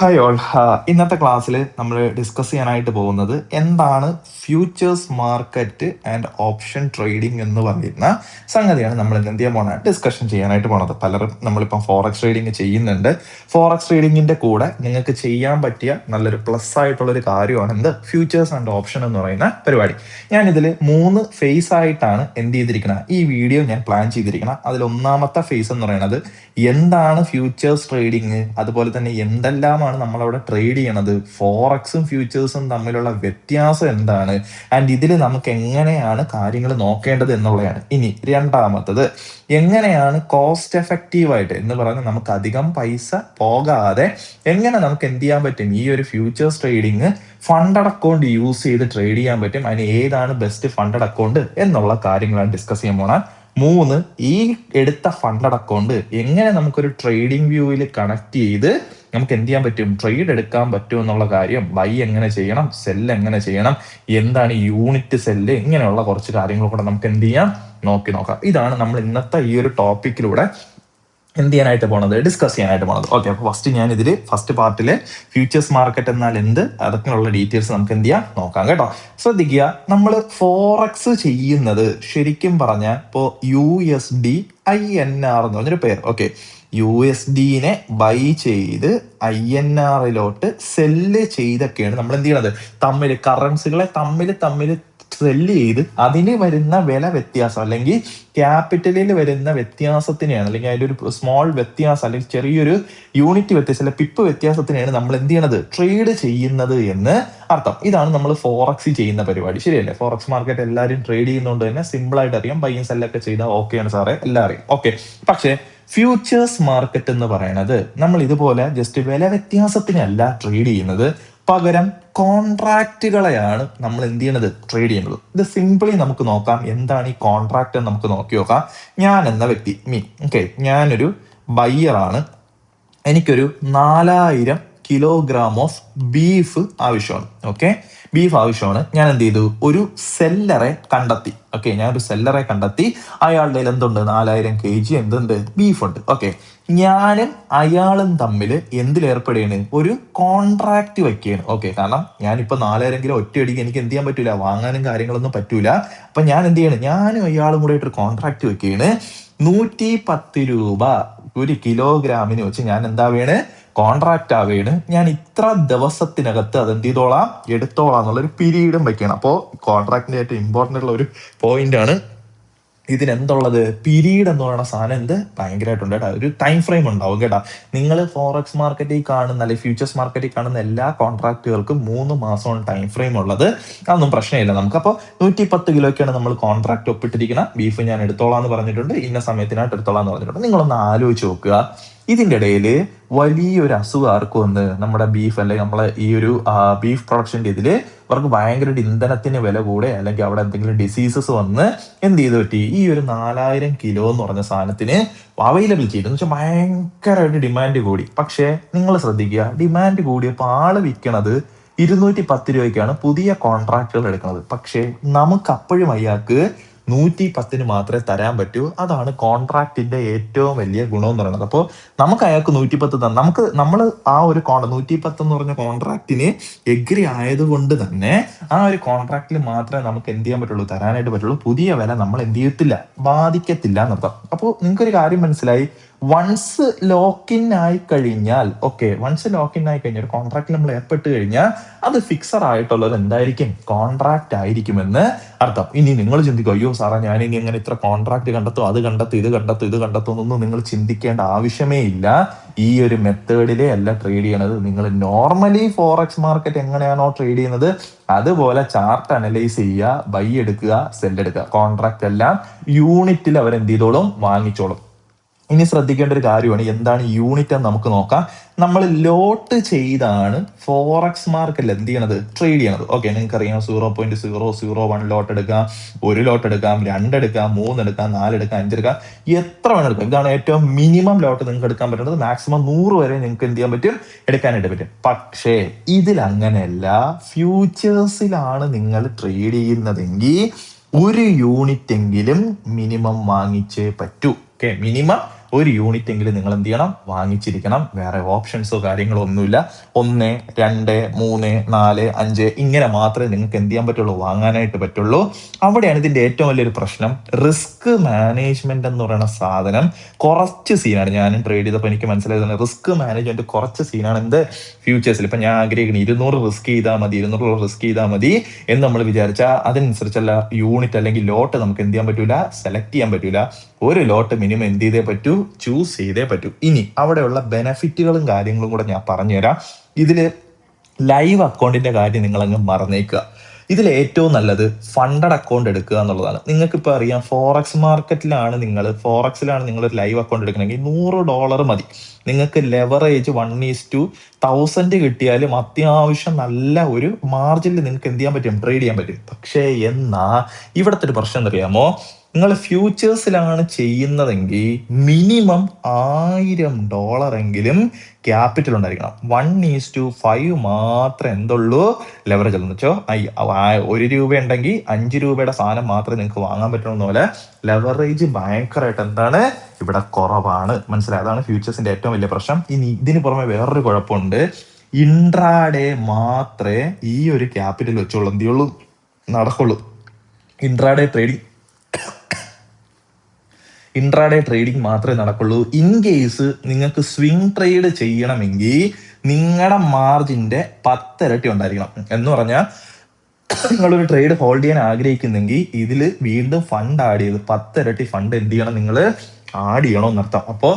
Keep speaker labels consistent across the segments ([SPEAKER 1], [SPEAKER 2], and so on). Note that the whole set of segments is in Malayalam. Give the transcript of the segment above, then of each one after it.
[SPEAKER 1] Hi all. ഇന്നത്തെ ക്ലാസ്സിൽ നമ്മൾ ഡിസ്കസ് ചെയ്യാനായിട്ട് പോകുന്നത് എന്താണ് futures market and option trading എന്ന് പറയുന്ന സംഗതിയാണ് നമ്മൾ ഇന്ന് എന്ത് ചെയ്യാൻ പോണ ഡിസ്കഷൻ ചെയ്യാനായിട്ട് പോണത്. പലരും നമ്മളിപ്പം ഫോറക്സ് ട്രേഡിംഗ് ചെയ്യുന്നുണ്ട്. ഫോറക്സ് ട്രേഡിങ്ങിന്റെ കൂടെ നിങ്ങൾക്ക് ചെയ്യാൻ പറ്റിയ നല്ലൊരു പ്ലസ് ആയിട്ടുള്ളൊരു കാര്യമാണ് എന്ത് ഫ്യൂച്ചേഴ്സ് ആൻഡ് ഓപ്ഷൻ എന്ന് പറയുന്ന പരിപാടി. ഞാൻ ഇതിൽ 3 ഫേസ് ആയിട്ടാണ് എന്ത് ചെയ്തിരിക്കുന്നത്, ഈ വീഡിയോ ഞാൻ പ്ലാൻ ചെയ്തിരിക്കണം. അതിൽ ഒന്നാമത്തെ ഫേസ് എന്ന് പറയുന്നത് എന്താണ് ഫ്യൂച്ചേഴ്സ് ട്രേഡിങ്, അതുപോലെ തന്നെ എന്തെല്ലാമാണ് നമ്മളവിടെ ട്രേഡ് ചെയ്യണത്, ഫോറക്സും ഫ്യൂച്ചേഴ്സും തമ്മിലുള്ള വ്യത്യാസം എന്താണ്, ആൻഡ് ഇതിൽ നമുക്ക് എങ്ങനെയാണ് കാര്യങ്ങൾ നോക്കേണ്ടത് എന്നുള്ളതാണ്. ഇനി രണ്ടാമത്തത് എങ്ങനെയാണ് കോസ്റ്റ് എഫക്റ്റീവ് ആയിട്ട് എന്ന് പറഞ്ഞാൽ നമുക്ക് അധികം പൈസ പോകാതെ എങ്ങനെ നമുക്ക് എന്ത് ചെയ്യാൻ പറ്റും, ഈ ഒരു futures trading funded account use ചെയ്ത് ട്രേഡ് ചെയ്യാൻ പറ്റും, അതിന് ഏതാണ് ബെസ്റ്റ് ഫണ്ടഡ് അക്കൗണ്ട് എന്നുള്ള കാര്യങ്ങളാണ് ഡിസ്കസ് ചെയ്യാൻ പോണ. 3, ഈ എടുത്ത ഫണ്ടഡ് അക്കൗണ്ട് എങ്ങനെ നമുക്കൊരു ട്രേഡിംഗ് വ്യൂവിൽ കണക്ട് ചെയ്ത് നമുക്ക് എന്ത് ചെയ്യാൻ പറ്റും, ട്രേഡ് എടുക്കാൻ പറ്റും എന്നുള്ള കാര്യം, ബൈ എങ്ങനെ ചെയ്യണം, സെല്ല് എങ്ങനെ ചെയ്യണം, എന്താണ് യൂണിറ്റ് സെല്ല്, ഇങ്ങനെയുള്ള കുറച്ച് കാര്യങ്ങൾ കൂടെ നമുക്ക് എന്ത് ചെയ്യാം നോക്കാം. ഇതാണ് നമ്മൾ ഇന്നത്തെ ഈ ഒരു ടോപ്പിക്കിലൂടെ എന്ത് ചെയ്യാനായിട്ട് പോണത്, ഡിസ്കസ് ചെയ്യാനായിട്ട് പോണത്. ഓക്കെ, അപ്പൊ ഫസ്റ്റ് പാർട്ടില് ഫ്യൂച്ചേഴ്സ് മാർക്കറ്റ് എന്നാൽ എന്ത്, അതൊക്കെയുള്ള ഡീറ്റെയിൽസ് നമുക്ക് എന്ത് ചെയ്യാം നോക്കാം കേട്ടോ. ശ്രദ്ധിക്കുക, നമ്മൾ ഫോറക്സ് ചെയ്യുന്നത് ശരിക്കും പറഞ്ഞാൽ ഇപ്പോൾ USD/INR എന്ന് പറഞ്ഞൊരു പേര്. ഓക്കെ, USD-നെ ബൈ ചെയ്ത് INR-ിലോട്ട് സെല്ല് ചെയ്തൊക്കെയാണ് നമ്മൾ എന്ത് ചെയ്യണത്, കറൻസികളെ തമ്മിൽ സെല്ല് ചെയ്ത് അതിന് വരുന്ന വില വ്യത്യാസം അല്ലെങ്കിൽ ക്യാപിറ്റലിൽ വരുന്ന വ്യത്യാസത്തിനെയാണ്, അല്ലെങ്കിൽ അതിൻ്റെ ഒരു സ്മോൾ വ്യത്യാസം അല്ലെങ്കിൽ ചെറിയൊരു യൂണിറ്റ് വ്യത്യാസം അല്ലെങ്കിൽ പിപ്പ് വ്യത്യാസത്തിനെയാണ് നമ്മൾ എന്ത് ചെയ്യണത്, ട്രേഡ് ചെയ്യുന്നത് എന്ന് അർത്ഥം. ഇതാണ് നമ്മൾ ഫോറക്സ് ചെയ്യുന്ന പരിപാടി, ശരിയല്ലേ? ഫോറക്സ് മാർക്കറ്റ് എല്ലാവരും ട്രേഡ് ചെയ്യുന്നതുകൊണ്ട് തന്നെ സിമ്പിൾ ആയിട്ട് അറിയാം, ബൈയും സെല്ലൊക്കെ ചെയ്താൽ ഓക്കെയാണ് സാറേ, എല്ലാം അറിയാം. ഓക്കെ, പക്ഷേ ഫ്യൂച്ചേഴ്സ് മാർക്കറ്റ് എന്ന് പറയുന്നത് നമ്മൾ ഇതുപോലെ ജസ്റ്റ് വില വ്യത്യാസത്തിനല്ല ട്രേഡ് ചെയ്യുന്നത്, പകരം കോൺട്രാക്റ്റുകളെയാണ് നമ്മൾ എന്ത് ചെയ്യണത്, ട്രേഡ് ചെയ്യുന്നത്. ഇത് സിംപിളി നമുക്ക് നോക്കാം, എന്താണ് ഈ കോൺട്രാക്ട് എന്ന് നമുക്ക് നോക്കി നോക്കാം. ഞാൻ എന്ന വ്യക്തി ഞാനൊരു ബയ്യറാണ്, എനിക്കൊരു 4000 കിലോഗ്രാം ഓഫ് ബീഫ് ആവശ്യമാണ്. ബീഫ് ആവശ്യമാണ്. ഞാൻ എന്ത് ചെയ്തു, ഒരു സെല്ലറെ കണ്ടെത്തി. ഞാനൊരു സെല്ലറെ കണ്ടെത്തി, അയാളുടെ കയ്യിൽ എന്തുണ്ട്, 4000 kg എന്തുണ്ട്, ബീഫ് ഉണ്ട്. ഞാനും അയാളും തമ്മിൽ എന്തിലേർപ്പെടുകയാണ്, ഒരു കോൺട്രാക്ട് വയ്ക്കുകയാണ്. കാരണം ഞാനിപ്പോ 4000 കിലോ ഒറ്റയടിക്ക് എനിക്ക് എന്ത് ചെയ്യാൻ പറ്റൂല, വാങ്ങാനും കാര്യങ്ങളൊന്നും പറ്റൂല. അപ്പൊ ഞാൻ എന്ത് ചെയ്യണം, ഞാനും അയാളും കൂടെ ഒരു കോൺട്രാക്ട് വെക്കുകയാണ്. 110 രൂപ ഒരു കിലോഗ്രാമിന് വെച്ച് ഞാൻ എന്താ വേണ്, കോൺട്രാക്ട് ആവുകയാണ്. ഞാൻ ഇത്ര ദിവസത്തിനകത്ത് അതെന്ത് ചെയ്തോളാം, എടുത്തോളാം എന്നുള്ളൊരു പീരീഡും വെക്കണം. അപ്പോൾ കോൺട്രാക്ടിന്റെ ഏറ്റവും ഇമ്പോർട്ടൻ്റ് ഉള്ള ഒരു പോയിന്റ് ആണ് ഇതിനെന്തുള്ളത്, പീരീഡ് എന്ന് പറയുന്ന സാധനം എന്ത് ഭയങ്കരമായിട്ടുണ്ട് കേട്ടോ, ഒരു ടൈം ഫ്രെയിം ഉണ്ടാവും കേട്ടോ. നിങ്ങൾ ഫോറക്സ് മാർക്കറ്റിൽ കാണുന്ന അല്ലെങ്കിൽ ഫ്യൂച്ചേഴ്സ് മാർക്കറ്റിൽ കാണുന്ന എല്ലാ കോൺട്രാക്റ്റുകൾക്കും 3 മാസമാണ് ടൈം ഫ്രെയിം ഉള്ളത്. അതൊന്നും പ്രശ്നമില്ല നമുക്ക്. അപ്പോൾ 110 കിലോയ്ക്കാണ് നമ്മൾ കോൺട്രാക്ട് ഒപ്പിട്ടിരിക്കണം. ബീഫ് ഞാൻ എടുത്തോളാം എന്ന് പറഞ്ഞിട്ടുണ്ട്, ഇന്ന സമയത്തിനായിട്ട് എടുത്തോളാം എന്ന് പറഞ്ഞിട്ടുണ്ട്. നിങ്ങളൊന്ന് ആലോചിച്ച് നോക്കുക, ഇതിൻ്റെ ഇടയിൽ വലിയൊരു അസുഖം ആർക്കും വന്ന്, നമ്മുടെ ബീഫ് അല്ലെങ്കിൽ നമ്മളെ ഈ ഒരു ബീഫ് പ്രൊഡക്ഷൻ്റെ ഇതില് അവർക്ക് ഭയങ്കര ഇന്ധനത്തിന് വില കൂടെ അല്ലെങ്കിൽ അവിടെ എന്തെങ്കിലും ഡിസീസസ് വന്ന് എന്ത് ചെയ്ത് പറ്റി, ഈ ഒരു 4000 കിലോ എന്ന് പറഞ്ഞ സാധനത്തിന് അവൈലബിലിറ്റി എന്ന് വെച്ചാൽ ഭയങ്കരമായിട്ട് ഡിമാൻഡ് കൂടി. പക്ഷേ നിങ്ങൾ ശ്രദ്ധിക്കുക, ഡിമാൻഡ് കൂടിയപ്പോൾ ആള് വിൽക്കണത് 210 രൂപയ്ക്കാണ് പുതിയ കോൺട്രാക്റ്റുകൾ എടുക്കുന്നത്. പക്ഷേ നമുക്ക് അപ്പോഴും അയാൾക്ക് 110 മാത്രമേ തരാൻ പറ്റൂ. അതാണ് കോൺട്രാക്റ്റിന്റെ ഏറ്റവും വലിയ ഗുണം എന്ന് പറയുന്നത്. അപ്പോൾ നമുക്ക് അയാൾക്ക് 110 തന്നെ, നമ്മൾ ആ ഒരു 110 എന്ന് പറഞ്ഞ കോൺട്രാക്റ്റിന് എഗ്രി ആയതുകൊണ്ട് തന്നെ ആ ഒരു കോൺട്രാക്റ്റിൽ മാത്രമേ നമുക്ക് എന്ത് ചെയ്യാൻ പറ്റുള്ളൂ, തരാനായിട്ട് പറ്റുള്ളൂ. പുതിയ വില നമ്മൾ എന്ത് ചെയ്യത്തില്ല, ബാധിക്കത്തില്ല എന്നർത്ഥം. അപ്പോൾ നിങ്ങൾക്കൊരു കാര്യം മനസ്സിലായി, വൺസ് ലോക്കിൻ ആയി കഴിഞ്ഞാൽ ഒരു കോൺട്രാക്ട് നമ്മൾ ഏർപ്പെട്ട് കഴിഞ്ഞാൽ അത് ഫിക്സഡ് ആയിട്ടുള്ളത് എന്തായിരിക്കും, കോൺട്രാക്ട് ആയിരിക്കുമെന്ന് അർത്ഥം. ഇനി നിങ്ങൾ ചിന്തിക്കും, അയ്യോ സാറേ ഞാൻ ഇനി എങ്ങനെ ഇത്ര കോൺട്രാക്ട് കണ്ടെത്തും, അത് കണ്ടെത്തും, ഇത് കണ്ടെത്തും എന്നൊന്നും നിങ്ങൾ ചിന്തിക്കേണ്ട ആവശ്യമേ ഇല്ല. ഈ ഒരു മെത്തേഡിലെ അല്ല ട്രേഡ് ചെയ്യണത്. നിങ്ങൾ നോർമലി ഫോറക്സ് മാർക്കറ്റ് എങ്ങനെയാണോ ട്രേഡ് ചെയ്യുന്നത് അതുപോലെ ചാർട്ട് അനലൈസ് ചെയ്യുക, ബൈ എടുക്കുക, സെൽ എടുക്കുക. കോൺട്രാക്ട് എല്ലാം യൂണിറ്റിൽ അവരെന്ത് ചെയ്തോളും, വാങ്ങിച്ചോളും. ഇനി ശ്രദ്ധിക്കേണ്ട ഒരു കാര്യമാണ്, എന്താണ് യൂണിറ്റ് എന്ന് നമുക്ക് നോക്കാം. നമ്മൾ ലോട്ട് ചെയ്താണ് ഫോറക്സ് മാർക്കറ്റിൽ എന്ത് ചെയ്യണത്, ട്രേഡ് ചെയ്യണത്. നിങ്ങൾക്കറിയാം 0.001 ലോട്ട് എടുക്കാം, 1 ലോട്ട് എടുക്കാം, 2 എടുക്കാം, 3 എടുക്കാം, 4 എടുക്കാം, 5 എടുക്കാം, എത്ര വേണം എടുക്കാം. ഇതാണ് ഏറ്റവും മിനിമം ലോട്ട് നിങ്ങൾക്ക് എടുക്കാൻ പറ്റുന്നത്. മാക്സിമം 100 വരെ നിങ്ങൾക്ക് എന്ത് ചെയ്യാൻ പറ്റും, എടുക്കാനായിട്ട് പറ്റും. പക്ഷേ ഇതിൽ അങ്ങനെയല്ല, ഫ്യൂച്ചേഴ്സിലാണ് നിങ്ങൾ ട്രേഡ് ചെയ്യുന്നതെങ്കിൽ 1 യൂണിറ്റ് എങ്കിലും മിനിമം വാങ്ങിച്ചേ പറ്റൂ. മിനിമം ഒരു യൂണിറ്റ് എങ്കിലും നിങ്ങൾ എന്ത് ചെയ്യണം, വാങ്ങിച്ചിരിക്കണം. വേറെ ഓപ്ഷൻസോ കാര്യങ്ങളോ ഒന്നുമില്ല. 1, 2, 3, 4, 5 ഇങ്ങനെ മാത്രമേ നിങ്ങൾക്ക് എന്ത് ചെയ്യാൻ പറ്റുള്ളൂ, വാങ്ങാനായിട്ട് പറ്റുള്ളൂ. അവിടെയാണ് ഇതിന്റെ ഏറ്റവും വലിയൊരു പ്രശ്നം. റിസ്ക് മാനേജ്മെന്റ് എന്ന് പറയുന്ന സാധനം കുറച്ച് സീനാണ്. ഞാനും ട്രേഡ് ചെയ്തപ്പോൾ എനിക്ക് മനസ്സിലായത് റിസ്ക് മാനേജ്മെന്റ് കുറച്ച് സീനാണ്. എന്ത് ഫ്യൂച്ചേഴ്സിൽ ഇപ്പൊ ഞാൻ ആഗ്രഹിക്കുന്നത് 200 റിസ്ക് ചെയ്താൽ മതി, 200 റിസ്ക് ചെയ്താൽ മതി എന്ന് നമ്മൾ വിചാരിച്ചാൽ അതിനനുസരിച്ചുള്ള യൂണിറ്റ് അല്ലെങ്കിൽ ലോട്ട് നമുക്ക് എന്ത് ചെയ്യാൻ പറ്റൂല, സെലക്ട് ചെയ്യാൻ പറ്റൂല. ഒരു ലോട്ട് മിനിമം എന്ത് ചെയ്തേ പറ്റൂ, ചൂസ് ചെയ്തേ പറ്റൂ. ഇനി അവിടെയുള്ള ബെനഫിറ്റുകളും കാര്യങ്ങളും കൂടെ ഞാൻ പറഞ്ഞുതരാം. ഇതില് ലൈവ് അക്കൗണ്ടിന്റെ കാര്യം നിങ്ങൾ അങ്ങ് മറന്നേക്കുക. ഇതിൽ ഏറ്റവും നല്ലത് ഫണ്ടഡ് അക്കൗണ്ട് എടുക്കുക എന്നുള്ളതാണ്. നിങ്ങൾക്ക് ഇപ്പൊ അറിയാം, ഫോറക്സിലാണ് നിങ്ങൾ ഒരു ലൈവ് അക്കൗണ്ട് എടുക്കണമെങ്കിൽ $100 മതി. നിങ്ങൾക്ക് ലെവറേജ് 1:1000 കിട്ടിയാലും അത്യാവശ്യം നല്ല ഒരു മാർജിനിൽ നിങ്ങൾക്ക് എന്ത് ചെയ്യാൻ പറ്റും, ട്രേഡ് ചെയ്യാൻ പറ്റും. പക്ഷേ എന്നാ ഇവിടുത്തെ ഒരു പ്രശ്നം എന്തറിയാമോ, നിങ്ങൾ ഫ്യൂച്ചേഴ്സിലാണ് ചെയ്യുന്നതെങ്കിൽ മിനിമം $1000 എങ്കിലും ക്യാപിറ്റൽ ഉണ്ടായിരിക്കണം. 1:5 മാത്രമേ എന്തുള്ളൂ ലെവറേജ് എന്ന് വെച്ചോ. ₹1 ഉണ്ടെങ്കിൽ ₹5 സാധനം മാത്രമേ നിങ്ങൾക്ക് വാങ്ങാൻ പറ്റുന്ന പോലെ ലെവറേജ് ഭയങ്കരമായിട്ട് എന്താണ് ഇവിടെ കുറവാണ്. മനസ്സിലായി? അതാണ് ഫ്യൂച്ചേഴ്സിന്റെ ഏറ്റവും വലിയ പ്രശ്നം. ഇനി ഇതിന് പുറമെ വേറൊരു കുഴപ്പമുണ്ട്. ഇൻട്രാഡേ മാത്രമേ ഈ ഒരു ക്യാപിറ്റൽ വെച്ചുള്ളൂ എന്ത് ചെയ്യുള്ളൂ, നടക്കുള്ളൂ. ഇൻട്രാഡേ ട്രേഡിംഗ് മാത്രമേ നടക്കുള്ളൂ. ഇൻ കേസ് നിങ്ങൾക്ക് സ്വിംഗ് ട്രേഡ് ചെയ്യണമെങ്കിൽ നിങ്ങളുടെ മാർജിന്റെ 10 ഇരട്ടി ഉണ്ടായിരിക്കണം. എന്ന് പറഞ്ഞാൽ നിങ്ങളൊരു ട്രേഡ് ഹോൾഡ് ചെയ്യാൻ ആഗ്രഹിക്കുന്നെങ്കിൽ ഇതിൽ വീണ്ടും ഫണ്ട് ആഡ് ചെയ്ത് 10 ഇരട്ടി ഫണ്ട് എന്ത് ചെയ്യണം, നിങ്ങൾ ആഡ് ചെയ്യണമെന്നർത്ഥം. അപ്പോൾ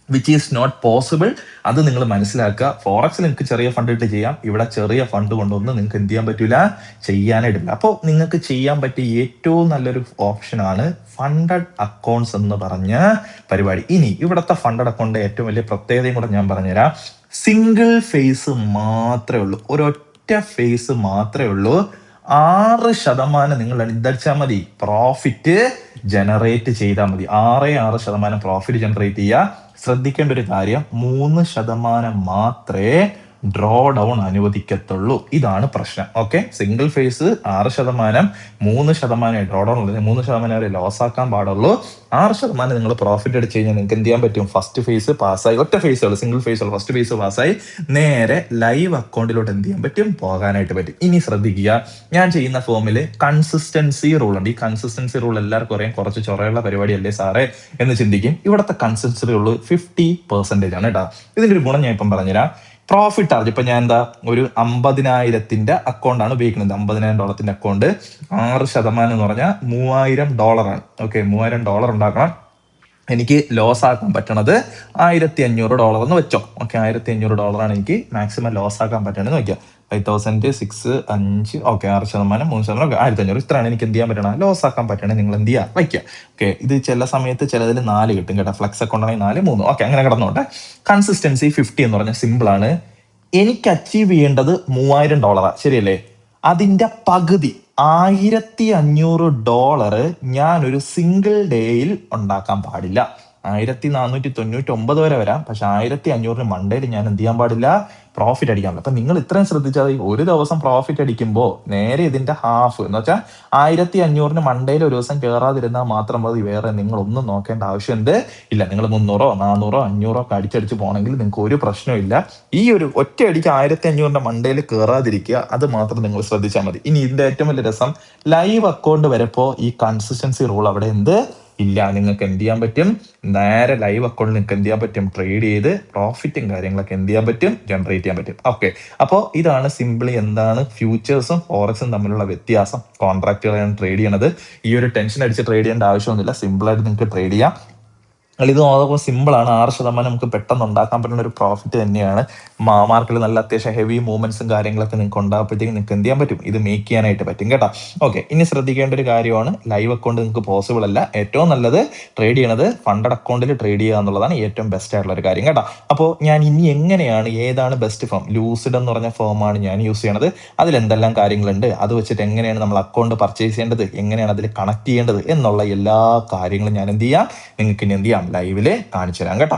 [SPEAKER 1] വിച്ച് ഈസ് നോട്ട് പോസിബിൾ. അത് നിങ്ങൾ മനസ്സിലാക്കുക. ഫോറക്സിൽ നിങ്ങൾക്ക് ചെറിയ ഫണ്ട് ഇട്ട് ചെയ്യാം, ഇവിടെ ചെറിയ ഫണ്ട് കൊണ്ടൊന്നും നിങ്ങൾക്ക് എന്ത് ചെയ്യാൻ പറ്റൂല, ചെയ്യാനായിട്ടില്ല. അപ്പോൾ നിങ്ങൾക്ക് ചെയ്യാൻ പറ്റിയ ഏറ്റവും നല്ലൊരു ഓപ്ഷനാണ് ഫണ്ടഡ് അക്കൗണ്ട്സ് എന്ന് പറഞ്ഞ പരിപാടി. ഇനി ഇവിടുത്തെ ഫണ്ടഡ് അക്കൗണ്ട് ഏറ്റവും വലിയ പ്രത്യേകതയും കൂടെ ഞാൻ പറഞ്ഞുതരാം. സിംഗിൾ ഫേസ് മാത്രമേ ഉള്ളൂ, ഒരൊറ്റ ഫേസ് മാത്രമേ ഉള്ളൂ. 6% നിങ്ങൾ എന്തടിച്ചാൽ മതി, പ്രോഫിറ്റ് ജനറേറ്റ് ചെയ്താൽ മതി. 6% പ്രോഫിറ്റ് ജനറേറ്റ് ചെയ്യുക. ശ്രദ്ധിക്കേണ്ട ഒരു കാര്യം, 3% മാത്രമേ ഡ്രോ ഡൗൺ അനുവദിക്കത്തുള്ളൂ. ഇതാണ് പ്രശ്നം. Okay, single phase 6%, 3% draw down ഉള്ളത്, 3% വരെ ലോസ് ആക്കാൻ പാടുള്ളൂ. 6% നിങ്ങൾ പ്രോഫിറ്റ് അടിച്ച് കഴിഞ്ഞാൽ നിങ്ങൾക്ക് എന്ത് ചെയ്യാൻ പറ്റും, ഫസ്റ്റ് ഫേസ് പാസ്സായി, ഒറ്റ ഫേസ് ഉള്ളൂ, സിംഗിൾ ഫേസ് ഉള്ളൂ, ഫസ്റ്റ് ഫേസ് പാസ്സായി നേരെ ലൈവ് അക്കൗണ്ടിലോട്ട് എന്ത് ചെയ്യാൻ പറ്റും, പോകാനായിട്ട് പറ്റും. ഇനി ശ്രദ്ധിക്കുക, ഞാൻ ചെയ്യുന്ന ഫോമിൽ കൺസിസ്റ്റൻസി റൂൾ ഉണ്ട്. ഈ കൺസിസ്റ്റൻസി റൂൾ എല്ലാവർക്കും അറിയാം, കുറച്ച് ചൊറയുള്ള പരിപാടിയല്ലേ സാറേ എന്ന് ചിന്തിക്കും. ഇവിടുത്തെ കൺസിസ്റ്റൻസി റൂൾ 50% ആണ് കേട്ടോ. ഇതിന്റെ ഒരു ഗുണം ഞാൻ ഇപ്പം പറഞ്ഞുതരാം. പ്രോഫിറ്റ് ടാർജ് ഇപ്പൊ ഞാൻ എന്താ ഒരു 50,000 അക്കൗണ്ടാണ് ഉപയോഗിക്കുന്നത്. $50,000 അക്കൗണ്ട് 6% എന്ന് പറഞ്ഞാൽ $3,000 ആണ്. ഓക്കെ, $3,000 ഉണ്ടാക്കണം. എനിക്ക് ലോസ് ആക്കാൻ പറ്റണത് $1,500 എന്ന് വെച്ചോ. ഓക്കെ, $1,500 ആണ് എനിക്ക് മാക്സിമം ലോസ് ആക്കാൻ പറ്റണമെന്ന് വെക്കാം. 5,006 5 ഓക്കെ, 6%, 3%, ഓക്കെ, 1,500. ഇത്രയാണ് എനിക്ക് എന്ത് ചെയ്യാൻ പറ്റണം, ലോസ് ആക്കാൻ പറ്റണേ നിങ്ങൾ എന്ത് ചെയ്യുക, വയ്ക്കുക. ഓക്കെ, ഇത് ചില സമയത്ത് ചിലതിൽ 4 കിട്ടും കേട്ടോ. ഫ്ലെക്സ് അക്കൗണ്ട് ആണെങ്കിൽ 4, 3, ഓക്കെ, അങ്ങനെ കിടന്നോട്ടെ. കൺസിസ്റ്റൻസി 50 എന്ന് പറഞ്ഞാൽ സിമ്പിൾ ആണ്. എനിക്ക് അച്ചീവ് ചെയ്യേണ്ടത് $3,000, ശരിയല്ലേ? അതിന്റെ പകുതി $1,500 ഞാൻ ഒരു സിംഗിൾ ഡേയിൽ ഉണ്ടാക്കാൻ പാടില്ല. 1,499 വരെ വരാം, പക്ഷെ 1,500 മണ്ടയിൽ ഞാൻ എന്ത് ചെയ്യാൻ പാടില്ല, പ്രോഫിറ്റ് അടിക്കാൻ പറ്റില്ല. അപ്പൊ നിങ്ങൾ ഇത്രയും ശ്രദ്ധിച്ചാൽ ഒരു ദിവസം പ്രോഫിറ്റ് അടിക്കുമ്പോൾ നേരെ ഇതിന്റെ ഹാഫ് എന്ന് വെച്ചാൽ 1,500 മണ്ടയിൽ ഒരു ദിവസം കയറാതിരുന്നാൽ മാത്രം മതി. വേറെ നിങ്ങൾ ഒന്നും നോക്കേണ്ട ആവശ്യമുണ്ട് ഇല്ല. നിങ്ങൾ 300, 400, 500 ഒക്കെ അടിച്ചടിച്ച് പോകണമെങ്കിൽ നിങ്ങൾക്ക് ഒരു പ്രശ്നമില്ല. ഈ ഒരു ഒറ്റ അടിക്ക് 1,500 മണ്ടയിൽ കയറാതിരിക്കുക, അത് മാത്രം നിങ്ങൾ ശ്രദ്ധിച്ചാൽ മതി. ഇനി ഇതിന്റെ ഏറ്റവും വലിയ രസം, ലൈവ് അക്കൗണ്ട് വരപ്പോ ഈ കൺസിസ്റ്റൻസി റൂൾ അവിടെ എന്ത് ഇല്ല. നിങ്ങൾക്ക് എന്ത് ചെയ്യാൻ പറ്റും, നേരെ ലൈവ് അക്കൗണ്ടിൽ നിങ്ങൾക്ക് എന്ത് ചെയ്യാൻ പറ്റും, ട്രേഡ് ചെയ്ത് പ്രോഫിറ്റും കാര്യങ്ങളൊക്കെ എന്ത് ചെയ്യാൻ പറ്റും, ജനറേറ്റ് ചെയ്യാൻ പറ്റും. ഓക്കെ, അപ്പോൾ ഇതാണ് സിംപിളി എന്താണ് ഫ്യൂച്ചേഴ്സും ഫോറക്സും തമ്മിലുള്ള വ്യത്യാസം. കോൺട്രാക്റ്റുകളാണ് ട്രേഡ് ചെയ്യണത്. ഈ ഒരു ടെൻഷൻ അടിച്ച് ട്രേഡ് ചെയ്യേണ്ട ആവശ്യമൊന്നുമില്ല. സിമ്പിളായിട്ട് നിങ്ങൾക്ക് ട്രേഡ് ചെയ്യാം. ഇത് നോക്കുമ്പോൾ സിമ്പിളാണ്. 6% നമുക്ക് പെട്ടെന്ന് ഉണ്ടാക്കാൻ പറ്റുന്ന ഒരു പ്രോഫിറ്റ് തന്നെയാണ്. മാർക്കറ്റിൽ നല്ല അത്യാവശ്യം ഹെവി മൂവ്മെന്റ്സും കാര്യങ്ങളൊക്കെ നിങ്ങൾക്ക് ഉണ്ടാകുമ്പോഴത്തേക്കും നിങ്ങൾക്ക് എന്ത് ചെയ്യാൻ പറ്റും, ഇത് മേക്ക് ചെയ്യാനായിട്ട് പറ്റും കേട്ടോ. ഓക്കെ, ഇനി ശ്രദ്ധിക്കേണ്ട ഒരു കാര്യമാണ്, ലൈവ് അക്കൗണ്ട് നിങ്ങൾക്ക് പോസിബിൾ അല്ല. ഏറ്റവും നല്ലത് ട്രേഡ് ചെയ്യണത് ഫണ്ടഡ് അക്കൗണ്ടിൽ ട്രേഡ് ചെയ്യുക എന്നുള്ളതാണ് ഏറ്റവും ബെസ്റ്റ് ആയിട്ടുള്ള ഒരു കാര്യം കേട്ടോ. അപ്പോൾ ഞാൻ ഇനി എങ്ങനെയാണ്, ഏതാണ് ബെസ്റ്റ് ഫേം, ലൂസിഡ് എന്ന് പറഞ്ഞ ഫേമാണ് ഞാൻ യൂസ് ചെയ്യണത്. അതിൽ എന്തെല്ലാം കാര്യങ്ങളുണ്ട്, അത് വെച്ചിട്ട് എങ്ങനെയാണ് നമ്മൾ അക്കൗണ്ട് പർച്ചേസ് ചെയ്യേണ്ടത്, എങ്ങനെയാണ് അതിൽ കണക്ട് ചെയ്യേണ്ടത് എന്നുള്ള എല്ലാ കാര്യങ്ങളും ഞാൻ എന്ത് ചെയ്യാം, നിങ്ങൾക്ക് ഇനി എന്ത് ചെയ്യാം, ലൈവില് കാണിച്ചു തരാം കേട്ടോ.